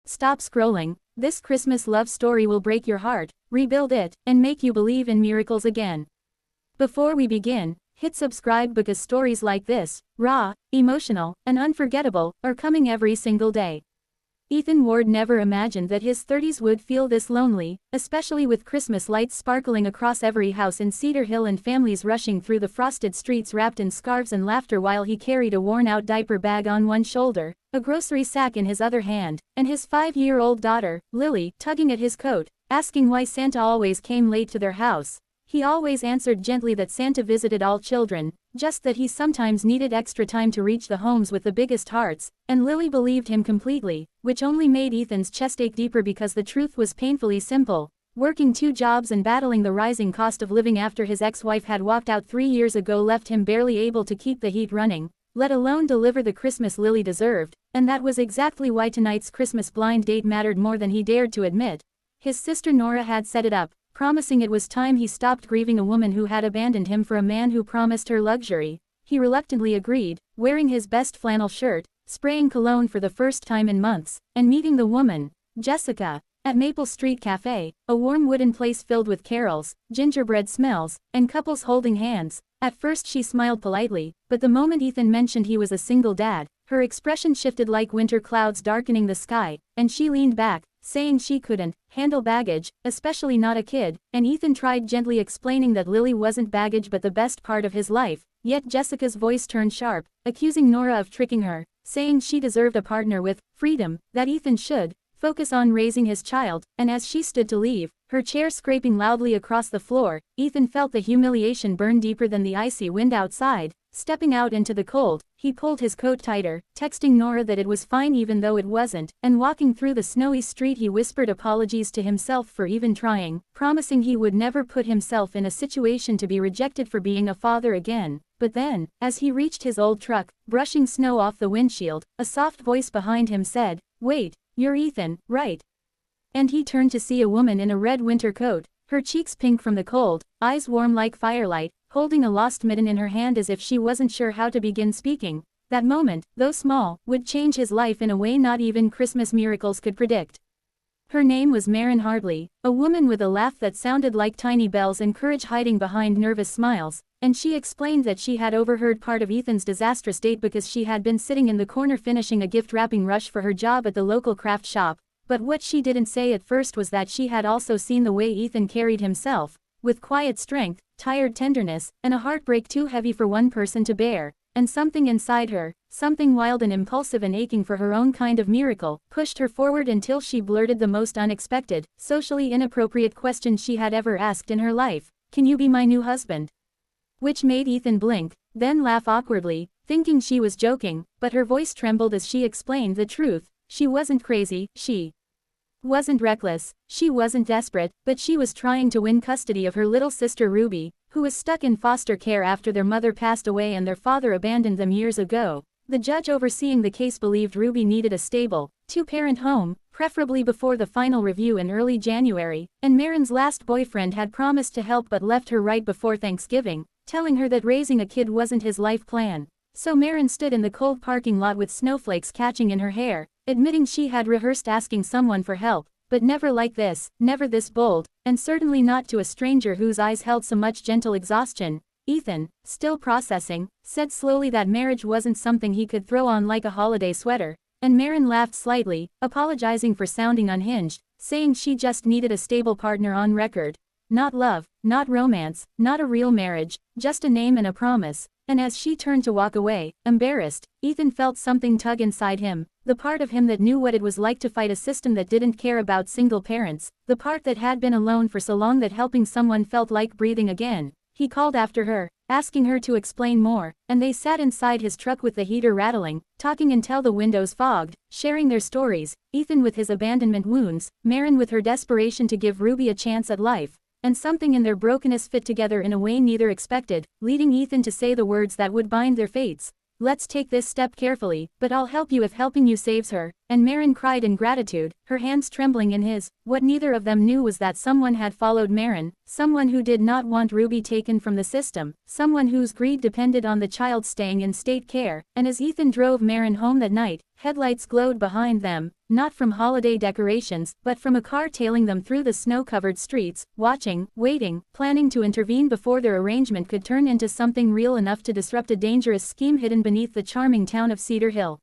Stop scrolling. This Christmas love story will break your heart, rebuild it, and make you believe in miracles again. Before we begin, hit subscribe because stories like this, raw, emotional, and unforgettable, are coming every single day. Ethan Ward never imagined that his 30s would feel this lonely, especially with Christmas lights sparkling across every house in Cedar Hill and families rushing through the frosted streets wrapped in scarves and laughter while he carried a worn-out diaper bag on one shoulder, a grocery sack in his other hand, and his 5-year-old daughter, Lily, tugging at his coat, asking why Santa always came late to their house. He always answered gently that Santa visited all children, just that he sometimes needed extra time to reach the homes with the biggest hearts, and Lily believed him completely, which only made Ethan's chest ache deeper because the truth was painfully simple. Working 2 jobs and battling the rising cost of living after his ex-wife had walked out 3 years ago left him barely able to keep the heat running, let alone deliver the Christmas Lily deserved, and that was exactly why tonight's Christmas blind date mattered more than he dared to admit. His sister Nora had set it up, promising it was time he stopped grieving a woman who had abandoned him for a man who promised her luxury. He reluctantly agreed, wearing his best flannel shirt, spraying cologne for the first time in months, and meeting the woman, Jessica, at Maple Street Cafe, a warm wooden place filled with carols, gingerbread smells, and couples holding hands. At first she smiled politely, but the moment Ethan mentioned he was a single dad, her expression shifted like winter clouds darkening the sky, and she leaned back, saying she couldn't handle baggage, especially not a kid, and Ethan tried gently explaining that Lily wasn't baggage but the best part of his life, yet Jessica's voice turned sharp, accusing Nora of tricking her, saying she deserved a partner with freedom, that Ethan should focus on raising his child, and as she stood to leave, her chair scraping loudly across the floor, Ethan felt the humiliation burn deeper than the icy wind outside. Stepping out into the cold, he pulled his coat tighter, texting Nora that it was fine even though it wasn't, and walking through the snowy street he whispered apologies to himself for even trying, promising he would never put himself in a situation to be rejected for being a father again. But then, as he reached his old truck, brushing snow off the windshield, a soft voice behind him said, "Wait, you're Ethan, right?" And he turned to see a woman in a red winter coat, her cheeks pink from the cold, eyes warm like firelight, holding a lost mitten in her hand as if she wasn't sure how to begin speaking. That moment, though small, would change his life in a way not even Christmas miracles could predict. Her name was Maren Hartley, a woman with a laugh that sounded like tiny bells and courage hiding behind nervous smiles, and she explained that she had overheard part of Ethan's disastrous date because she had been sitting in the corner finishing a gift wrapping rush for her job at the local craft shop. But what she didn't say at first was that she had also seen the way Ethan carried himself, with quiet strength, tired tenderness, and a heartbreak too heavy for one person to bear, and something inside her, something wild and impulsive and aching for her own kind of miracle, pushed her forward until she blurted the most unexpected, socially inappropriate question she had ever asked in her life: "Can you be my new husband?" Which made Ethan blink, then laugh awkwardly, thinking she was joking, but her voice trembled as she explained the truth. She wasn't crazy, she wasn't reckless, she wasn't desperate, but she was trying to win custody of her little sister Ruby, who was stuck in foster care after their mother passed away and their father abandoned them years ago. The judge overseeing the case believed Ruby needed a stable, 2-parent home, preferably before the final review in early January, and Maren's last boyfriend had promised to help but left her right before Thanksgiving, telling her that raising a kid wasn't his life plan. So Maren stood in the cold parking lot with snowflakes catching in her hair, admitting she had rehearsed asking someone for help, but never like this, never this bold, and certainly not to a stranger whose eyes held so much gentle exhaustion. Ethan, still processing, said slowly that marriage wasn't something he could throw on like a holiday sweater, and Maren laughed slightly, apologizing for sounding unhinged, saying she just needed a stable partner on record. Not love, not romance, not a real marriage, just a name and a promise. And as she turned to walk away, embarrassed, Ethan felt something tug inside him, the part of him that knew what it was like to fight a system that didn't care about single parents, the part that had been alone for so long that helping someone felt like breathing again. He called after her, asking her to explain more, and they sat inside his truck with the heater rattling, talking until the windows fogged, sharing their stories, Ethan with his abandonment wounds, Maren with her desperation to give Ruby a chance at life. And something in their brokenness fit together in a way neither expected, leading Ethan to say the words that would bind their fates. "Let's take this step carefully, but I'll help you if helping you saves her," and Maren cried in gratitude, her hands trembling in his. What neither of them knew was that someone had followed Maren, someone who did not want Ruby taken from the system, someone whose greed depended on the child staying in state care, and as Ethan drove Maren home that night, Headlights glowed behind them, not from holiday decorations, but from a car tailing them through the snow-covered streets, watching, waiting, planning to intervene before their arrangement could turn into something real enough to disrupt a dangerous scheme hidden beneath the charming town of Cedar Hill.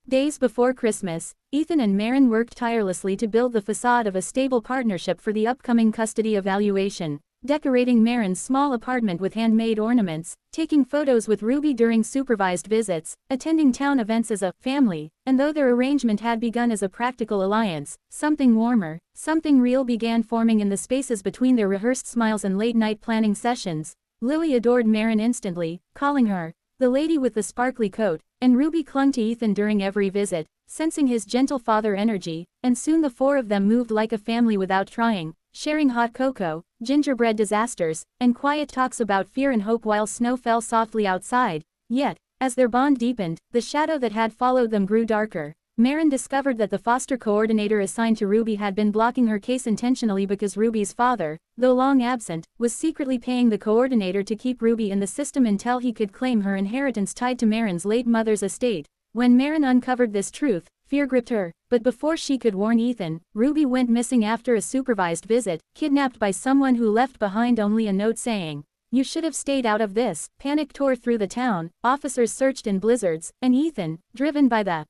Days before Christmas, Ethan and Maren worked tirelessly to build the facade of a stable partnership for the upcoming custody evaluation, decorating Maren's small apartment with handmade ornaments, taking photos with Ruby during supervised visits, attending town events as a family, and though their arrangement had begun as a practical alliance, something warmer, something real began forming in the spaces between their rehearsed smiles and late-night planning sessions. Lily adored Maren instantly, calling her the lady with the sparkly coat, and Ruby clung to Ethan during every visit, sensing his gentle father energy, and soon the four of them moved like a family without trying, sharing hot cocoa, gingerbread disasters, and quiet talks about fear and hope while snow fell softly outside. Yet, as their bond deepened, the shadow that had followed them grew darker. Maren discovered that the foster coordinator assigned to Ruby had been blocking her case intentionally because Ruby's father, though long absent, was secretly paying the coordinator to keep Ruby in the system until he could claim her inheritance tied to Maren's late mother's estate. When Maren uncovered this truth, fear gripped her, but before she could warn Ethan, Ruby went missing after a supervised visit, kidnapped by someone who left behind only a note saying, "You should have stayed out of this." Panic tore through the town, officers searched in blizzards, and Ethan, driven by the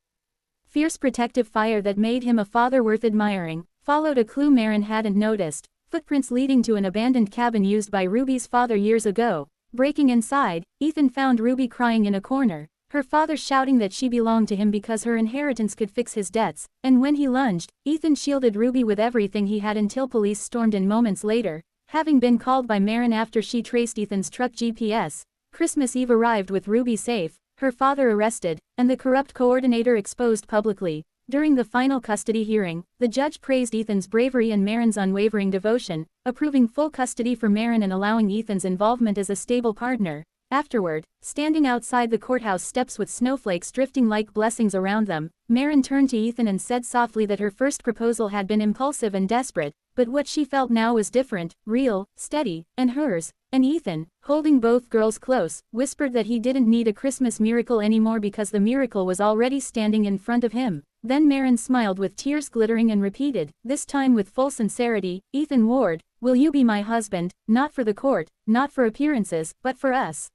fierce protective fire that made him a father worth admiring, followed a clue Maren hadn't noticed, footprints leading to an abandoned cabin used by Ruby's father years ago. Breaking inside, Ethan found Ruby crying in a corner, her father shouting that she belonged to him because her inheritance could fix his debts, and when he lunged, Ethan shielded Ruby with everything he had until police stormed in moments later, having been called by Maren after she traced Ethan's truck GPS. Christmas Eve arrived with Ruby safe, her father arrested, and the corrupt coordinator exposed publicly. During the final custody hearing, the judge praised Ethan's bravery and Maren's unwavering devotion, approving full custody for Maren and allowing Ethan's involvement as a stable partner. Afterward, standing outside the courthouse steps with snowflakes drifting like blessings around them, Maren turned to Ethan and said softly that her first proposal had been impulsive and desperate, but what she felt now was different, real, steady, and hers. And Ethan, holding both girls close, whispered that he didn't need a Christmas miracle anymore because the miracle was already standing in front of him. Then Maren smiled with tears glittering and repeated, this time with full sincerity, "Ethan Ward, will you be my husband, not for the court, not for appearances, but for us?"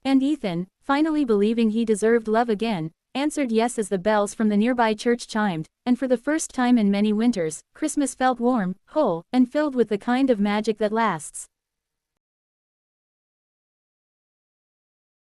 And Ethan, finally believing he deserved love again, answered yes as the bells from the nearby church chimed, and for the first time in many winters, Christmas felt warm, whole, and filled with the kind of magic that lasts.